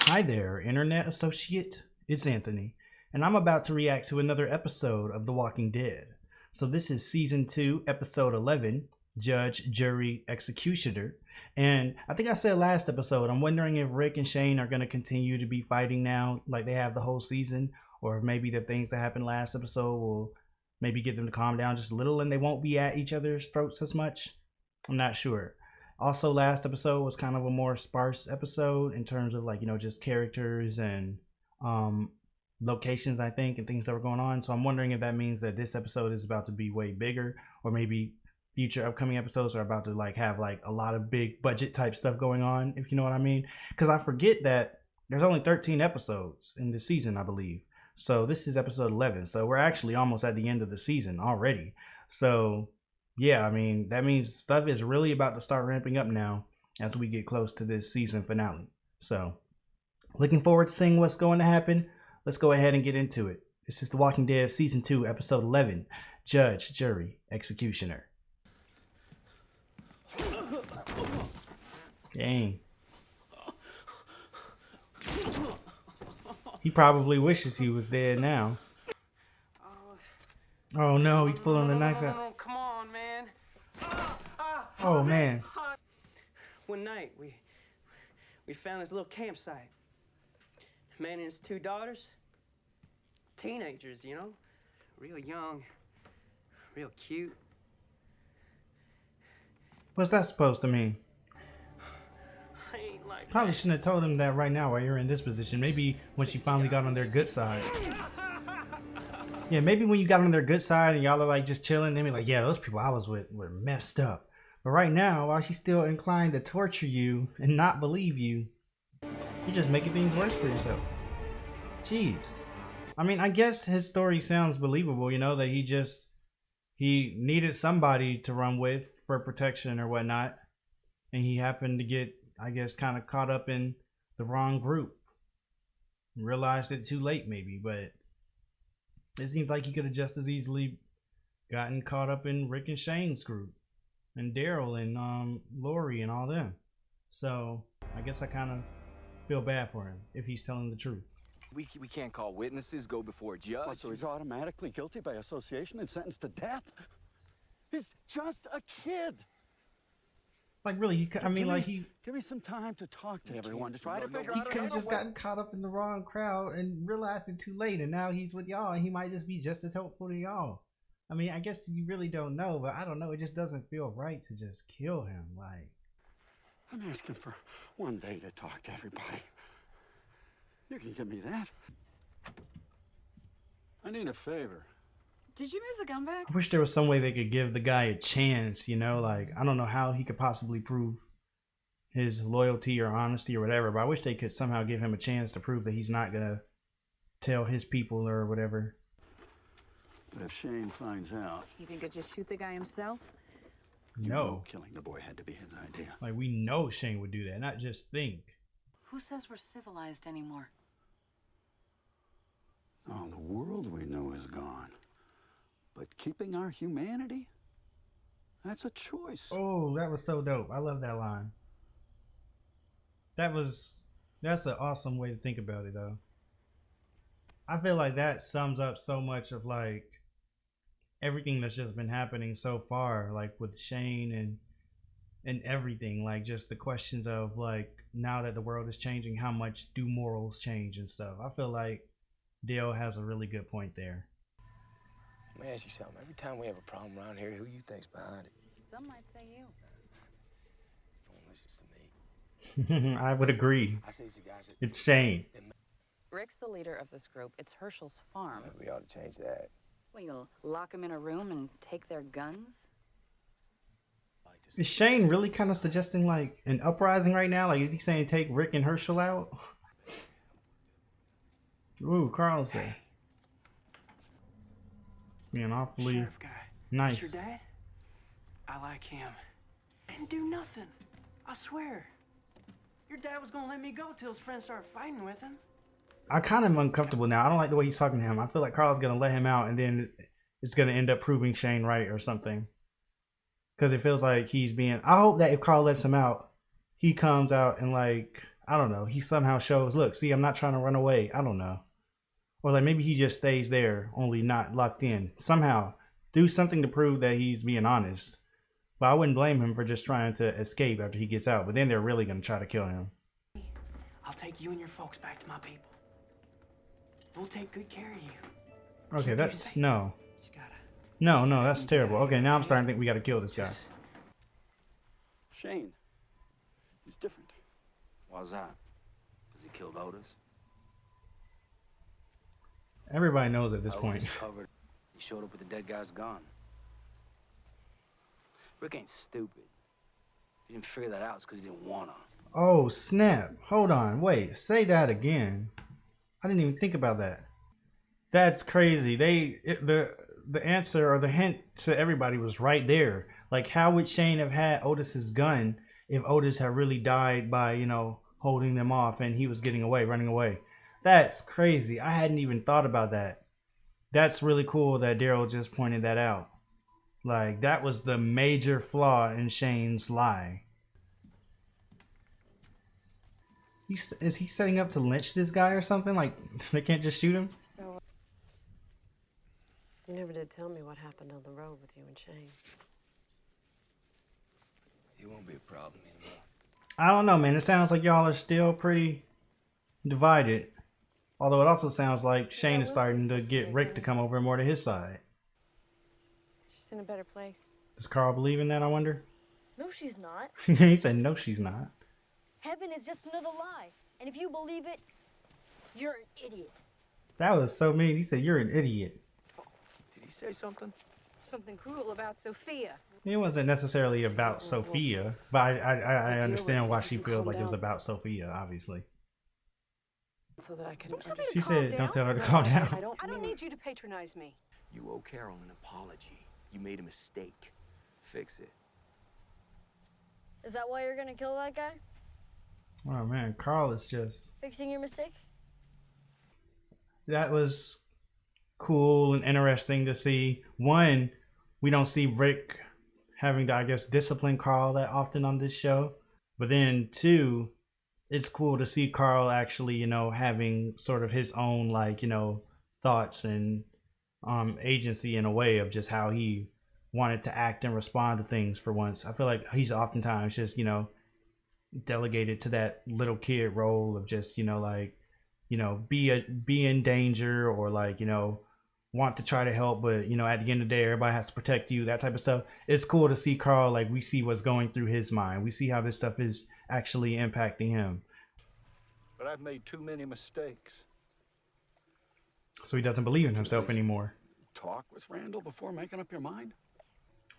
Hi there, Internet Associate. It's Anthony, and I'm about to react to another episode of The Walking Dead. So, this is Season 2, Episode 11, Judge, Jury, Executioner. And I think I said last episode, I'm wondering if Rick and Shane are going to continue to be fighting now, like they have the whole season, or if maybe the things that happened last episode will maybe get them to calm down just a little and they won't be at each other's throats as much. I'm not sure. Also, last episode was kind of a more sparse episode in terms of, like, you know, just characters and locations, I think, and things that were going on. So I'm wondering if that means that this episode is about to be way bigger, or maybe future upcoming episodes are about to like have like a lot of big budget type stuff going on, if you know what I mean. Because I forget that there's only 13 episodes in this season, I believe. So this is episode 11. So we're actually almost at the end of the season already. So yeah, I mean, that means stuff is really about to start ramping up now as we get close to this season finale. So looking forward to seeing what's going to happen. Let's go ahead and get into it. This is The Walking Dead Season 2, Episode 11, Judge, Jury, Executioner. Dang. He probably wishes he was dead now. Oh no, he's pulling the knife out. No, come on, man. Oh man. One night, we found this little campsite. Man and his two daughters, teenagers, you know, real young, real cute. What's that supposed to mean? I ain't like Probably that. shouldn't have told him that right now while you're in this position. Maybe when she finally got on their good side. Yeah, maybe when you got on their good side and y'all are like just chilling, they be like, yeah, those people I was with were messed up. But right now, while she's still inclined to torture you and not believe you, you're just making things worse for yourself. Jeez. I mean, I guess his story sounds believable, you know, that he needed somebody to run with for protection or whatnot. And he happened to get, I guess, kind of caught up in the wrong group. Realized it too late, maybe, but it seems like he could have just as easily gotten caught up in Rick and Shane's group, and Daryl and Lori and all them. So I guess I kind of feel bad for him if he's telling the truth. We can't call witnesses, go before a judge. What, so he's automatically guilty by association and sentenced to death? He's just a kid. Like really, I mean, like give me some time to talk to everyone to try to figure he out. could have just gotten caught up in the wrong crowd and realized it too late, and now he's with y'all, and he might just be just as helpful to y'all. I mean, I guess you really don't know, but I don't know. It just doesn't feel right to just kill him. Like, I'm asking for one day to talk to everybody. You can give me that. I need a favor. Did you move the gun back? I wish there was some way they could give the guy a chance, you know? Like, I don't know how he could possibly prove his loyalty or honesty or whatever, but I wish they could somehow give him a chance to prove that he's not gonna tell his people or whatever. But if Shane finds out, You think I'd just shoot the guy himself? you No. know killing the boy had to be his idea. Like, we know Shane would do that, not just think. Who says we're civilized anymore? Oh, the world we know is gone. But keeping our humanity, that's a choice. Oh, that was so dope. I love that line. That's an awesome way to think about it, though. I feel like that sums up so much of like everything that's just been happening so far, like with Shane and everything, like just the questions of like, now that the world is changing, how much do morals change and stuff. I feel like Dale has a really good point there. Let me ask you something. Every time we have a problem around here, who you think's behind it? Some might say you. No one listens to me. I would agree. I see the guys that It's Shane. Rick's the leader of this group. It's Hershel's farm. we ought to change that. Well, you'll lock them in a room and take their guns? Is Shane really kind of suggesting like an uprising right now? Like, is he saying take Rick and Hershel out? Ooh, Carl's there. Being awfully Sheriff guy. nice. That's your dad? I like him. Didn't do nothing. I swear. Your dad was gonna let me go till his friends started fighting with him. I kind of am uncomfortable now. I don't like the way he's talking to him. I feel like Carl's gonna let him out, and then it's gonna end up proving Shane right or something. Because it feels like he's being. I hope that if Carl lets him out, he comes out and like I don't know, he somehow shows, look, see, I'm not trying to run away. I don't know. Or like maybe he just stays there, only not locked in. Somehow do something to prove that he's being honest. But I wouldn't blame him for just trying to escape after he gets out. But then they're really going to try to kill him. I'll take you and your folks back to my people. We'll take good care of you. Okay, that's no. Just gotta... No, that's terrible. Okay, now I'm starting to think we got to kill this guy. Shane, he's different. Why's that? Because he killed Otis? Everybody knows at this Otis point. covered. He showed up with the dead guy's gun. Rick ain't stupid. He didn't figure that out because he didn't want to. Oh, snap. Hold on. Wait, say that again. I didn't even think about that. That's crazy. The answer or the hint to everybody was right there. Like, how would Shane have had Otis's gun if Otis had really died by, you know, holding them off and he was getting away, running away? That's crazy. I hadn't even thought about that. That's really cool that Daryl just pointed that out. Like, that was the major flaw in Shane's lie. Is he setting up to lynch this guy or something? Like, they can't just shoot him? So, you never did tell me what happened on the road with you and Shane. He won't be a problem anymore. I don't know, man. It sounds like y'all are still pretty divided. Although it also sounds like Shane is starting to get Rick to come over more to his side. She's in a better place. Does Carl believe in that, I wonder? No, she's not. He said, no, she's not. Heaven is just another lie. And if you believe it, you're an idiot. That was so mean. He said, you're an idiot. Did he say something? Something cruel about Sophia. It wasn't necessarily about Sophia, but I understand why she feels like it was about Sophia, obviously. So that I can. She said, don't tell her to calm down. I don't need you to patronize me. You owe Carol an apology. You made a mistake. Fix it. Is that why you're gonna kill that guy? Oh, man. Carl is just... Fixing your mistake? That was cool and interesting to see. One, we don't see Rick having to, I guess, discipline Carl that often on this show. But then, two, it's cool to see Carl actually, you know, having sort of his own, like, you know, thoughts and agency in a way of just how he wanted to act and respond to things for once. I feel like he's oftentimes just, you know, delegated to that little kid role of just, you know, like, you know, be in danger or like, you know, want to try to help, but you know, at the end of the day, everybody has to protect you, that type of stuff. It's cool to see Carl, like, we see what's going through his mind. We see how this stuff is actually impacting him. But I've made too many mistakes. So he doesn't believe in himself anymore. Talk with Randall before making up your mind?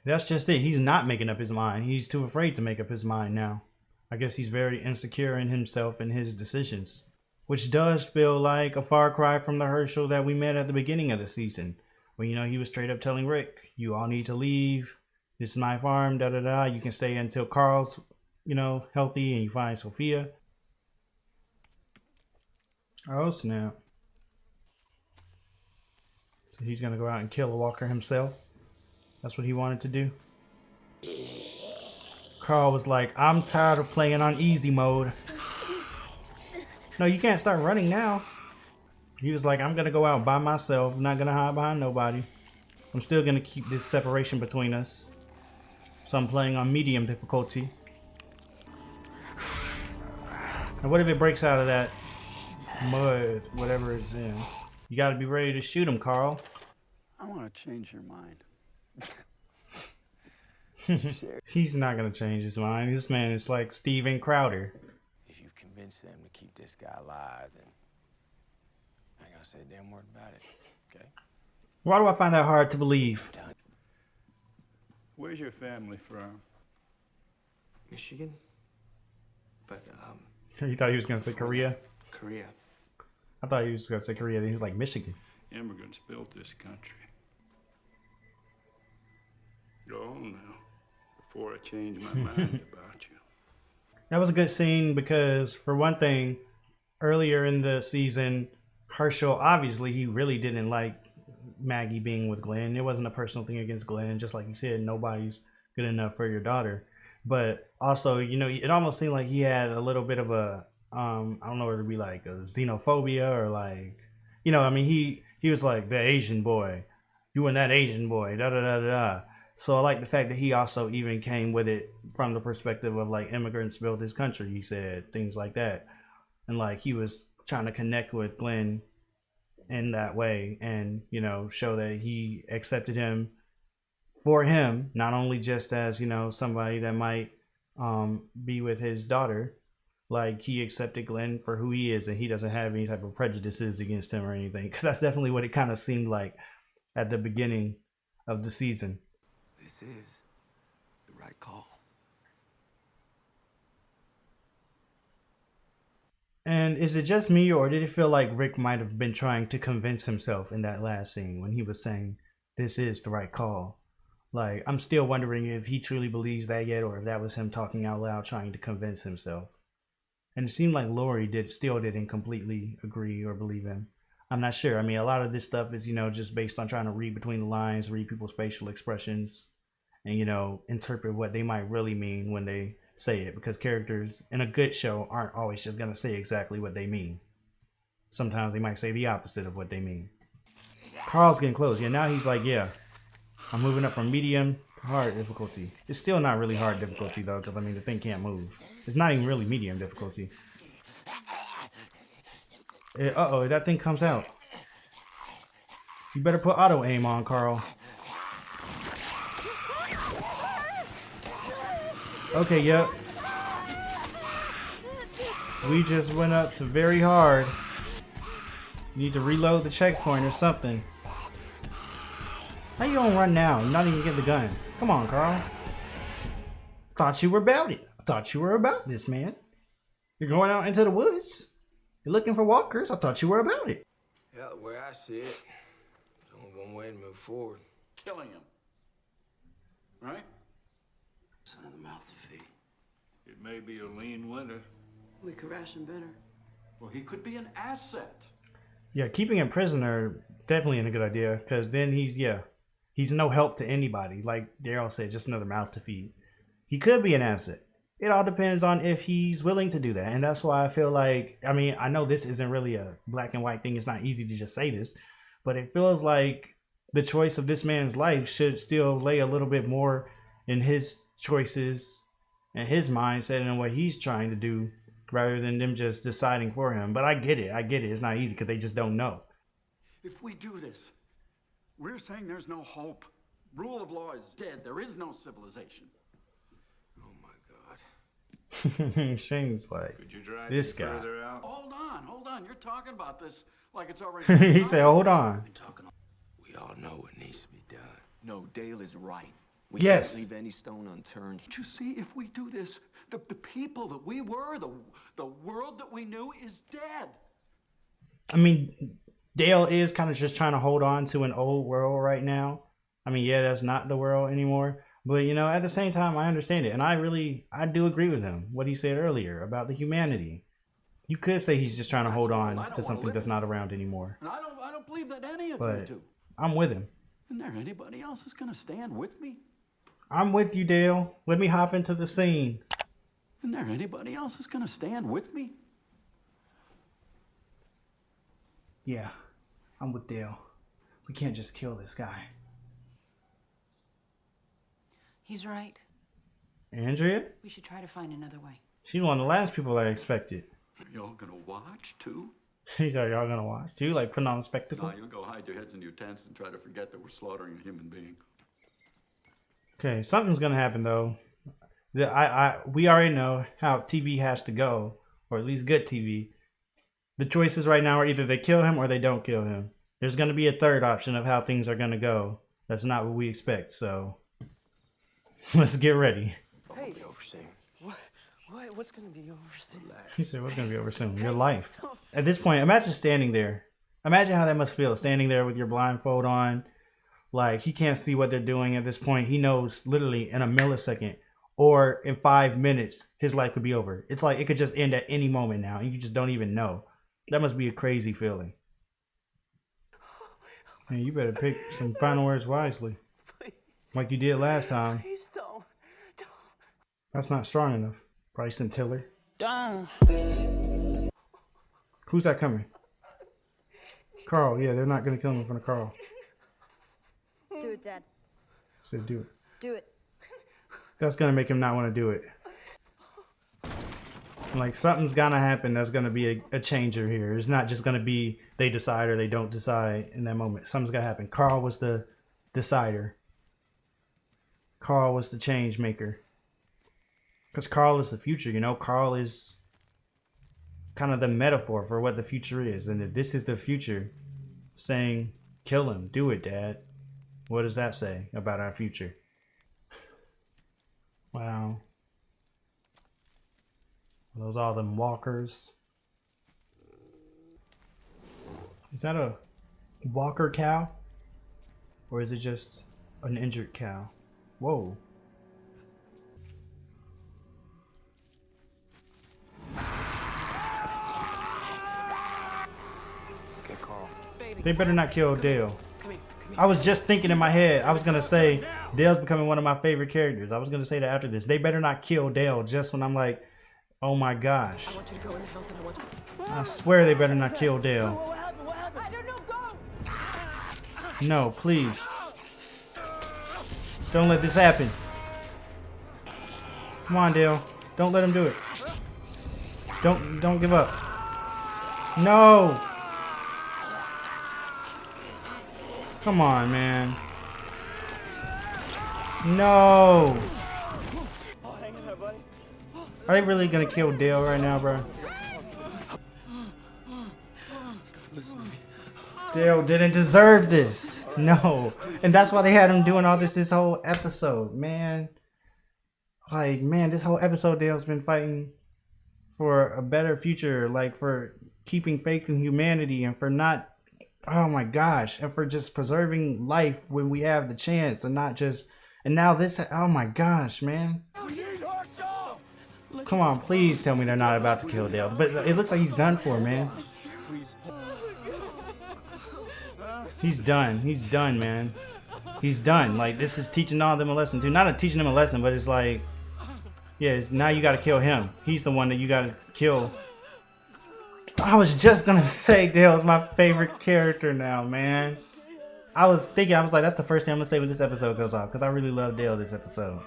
That's just it. He's not making up his mind. He's too afraid to make up his mind now. I guess he's very insecure in himself and his decisions, which does feel like a far cry from the Hershel that we met at the beginning of the season, when, you know, he was straight up telling Rick, you all need to leave. This is my farm, da da da. You can stay until Carl's, you know, healthy and you find Sophia. Oh, snap. So he's going to go out and kill a walker himself. That's what he wanted to do. Carl was like, I'm tired of playing on easy mode. No, you can't start running now. He was like, I'm going to go out by myself. I'm not going to hide behind nobody. I'm still going to keep this separation between us. So I'm playing on medium difficulty. And what if it breaks out of that mud, whatever it's in? You got to be ready to shoot him, Carl. I want to change your mind. He's not going to change his mind. This man is like Steven Crowder. If you convince them to keep this guy alive, then I ain't gonna say a damn word about it, okay? Why do I find that hard to believe? Where's your family from? Michigan? But, You thought he was going to say Korea? Korea. I thought he was going to say Korea. Then he was like Michigan. Immigrants built this country. Go on now, before I change my mind about you. That was a good scene because, for one thing, earlier in the season, Hershel, obviously, he really didn't like Maggie being with Glenn. It wasn't a personal thing against Glenn. Just like he said, nobody's good enough for your daughter. But also, you know, it almost seemed like he had a little bit of a I don't know whether it be like a xenophobia or like, you know, I mean, he was like the Asian boy, you and that Asian boy, da da da da da. So I like the fact that he also even came with it from the perspective of like immigrants built this country. He said things like that, and like he was trying to connect with Glenn in that way, and you know, show that he accepted him for him, not only just as, you know, somebody that might be with his daughter. Like he accepted Glenn for who he is, and he doesn't have any type of prejudices against him or anything. Because that's definitely what it kind of seemed like at the beginning of the season. This is the right call. And is it just me, or did it feel like Rick might have been trying to convince himself in that last scene when he was saying, this is the right call? Like, I'm still wondering if he truly believes that yet, or if that was him talking out loud trying to convince himself. And it seemed like Lori still didn't completely agree or believe him. I'm not sure. I mean, a lot of this stuff is, you know, just based on trying to read between the lines, read people's facial expressions, and, you know, interpret what they might really mean when they say it. Because characters in a good show aren't always just going to say exactly what they mean. Sometimes they might say the opposite of what they mean. Carl's getting close. Yeah, now he's like, yeah, I'm moving up from medium to hard difficulty. It's still not really hard difficulty, though, because, I mean, the thing can't move. It's not even really medium difficulty. Uh-oh, that thing comes out. You better put auto aim on, Carl. Okay, yep. We just went up to very hard. You need to reload the checkpoint or something. How you gonna run now and not even get the gun? Come on, Carl. Thought you were about it. I thought you were about this, man. You're going out into the woods. You're looking for walkers. I thought you were about it. Yeah, the way I see it, there's only one way to move forward. Killing him. Right? Son of the mouth to feed. It may be a lean winter. We could ration better. Well, he could be an asset. Yeah, keeping him prisoner definitely ain't a good idea, because then he's no help to anybody. Like Daryl said, just another mouth to feed. He could be an asset. It all depends on if he's willing to do that. And that's why I feel like, I mean, I know this isn't really a black and white thing. It's not easy to just say this, but it feels like the choice of this man's life should still lay a little bit more in his choices and his mindset and what he's trying to do, rather than them just deciding for him. But I get it. It's not easy because they just don't know. If we do this, we're saying there's no hope. Rule of law is dead. There is no civilization. Oh my God. Shane's like, Could you drive this me guy. further out? Hold on. You're talking about this like it's already He said, hold on. We all know what needs to be done. No, Dale is right. We Yes. can't leave any stone unturned. Don't you see, if we do this, the people that we were, the world that we knew is dead. I mean, Dale is kind of just trying to hold on to an old world right now. I mean, yeah, that's not the world anymore. But, you know, at the same time, I understand it. And I do agree with him, what he said earlier about the humanity. You could say he's just trying to hold on to something that's not around anymore. And I don't believe that any of But you do. I'm with him. Isn't there anybody else that's going to stand with me? I'm with you, Dale. Let me hop into the scene. Isn't there anybody else that's going to stand with me? Yeah, I'm with Dale. We can't just kill this guy. He's right. Andrea? We should try to find another way. She's one of the last people I expected. Y'all going to watch, too? He's like, y'all gonna watch too? Like, putting on a spectacle? No, you'll go hide your heads in your tents and try to forget that we're slaughtering a human being. Okay, something's gonna happen though. We already know how TV has to go, or at least good TV. The choices right now are either they kill him or they don't kill him. There's gonna be a third option of how things are gonna go. That's not what we expect, so let's get ready. Hey, Over soon. what's gonna be over soon? He said, what's gonna be over soon? Your life. At this point, imagine standing there. Imagine how that must feel, standing there with your blindfold on. Like, he can't see what they're doing at this point. He knows literally in a millisecond or in 5 minutes, his life could be over. It's like it could just end at any moment now, and you just don't even know. That must be a crazy feeling. Man, you better pick some final words wisely. Like you did last time. Please don't. That's not strong enough. Bryson Tiller. Don't. Who's that coming? Carl. Yeah, they're not gonna kill him in front of Carl. Do it, Dad. So do it. Do it. That's gonna make him not want to do it. Like something's gonna happen. That's gonna be a changer here. It's not just gonna be they decide or they don't decide in that moment. Something's gonna happen. Carl was the decider. Carl was the change maker. Because Carl is the future, you know. Carl is kind of the metaphor for what the future is. And if this is the future, saying, kill him, do it, Dad. What does that say about our future? Wow. Are those all them walkers? Is that a walker cow? Or is it just an injured cow? Whoa. Get Carl. They better not kill Dale. I was just thinking in my head, I was going to say, Dale's becoming one of my favorite characters. I was going to say that after this. They better not kill Dale just when I'm like, oh my gosh. I swear they better not kill Dale. No, please. Don't let this happen. Come on, Dale. Don't let him do it. Don't give up. No. Come on, man. No. Are they really gonna kill Dale right now, bro? Dale didn't deserve this. No. And that's why they had him doing all this whole episode, man. Like, man, this whole episode Dale's been fighting for a better future, like for keeping faith in humanity and for not, oh my gosh, and for just preserving life when we have the chance and not just, and now this, oh my gosh, man. Come on, please tell me they're not about to kill Dale. But it looks like he's done for, man. He's done. He's done, man. He's done. Like, this is teaching all of them a lesson, too. Not teaching them a lesson, but it's like, yeah, it's, now you got to kill him. He's the one that you got to kill. I was just going to say Dale's my favorite character now, man. I was thinking, I was like, that's the first thing I'm going to say when this episode goes off, because I really love Dale this episode.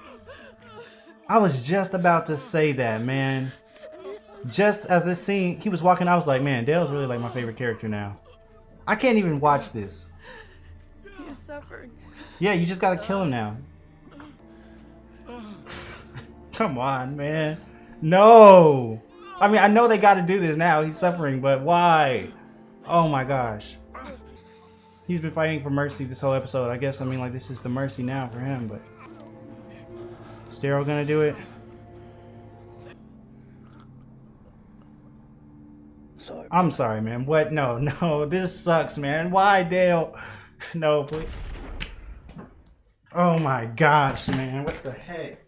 I was just about to say that, man. Just as this scene, he was walking, I was like, man, Dale's really like my favorite character now. I can't even watch this. He's suffering. Yeah, you just gotta kill him now. Come on, man. No. I mean, I know they gotta do this now. He's suffering, but why? Oh my gosh. He's been fighting for mercy this whole episode. I guess, I mean, like, this is the mercy now for him, but... Is Daryl gonna do it? Sorry. I'm sorry, man. What? No, no. This sucks, man. Why, Dale? No, please. Oh my gosh, man. What the heck?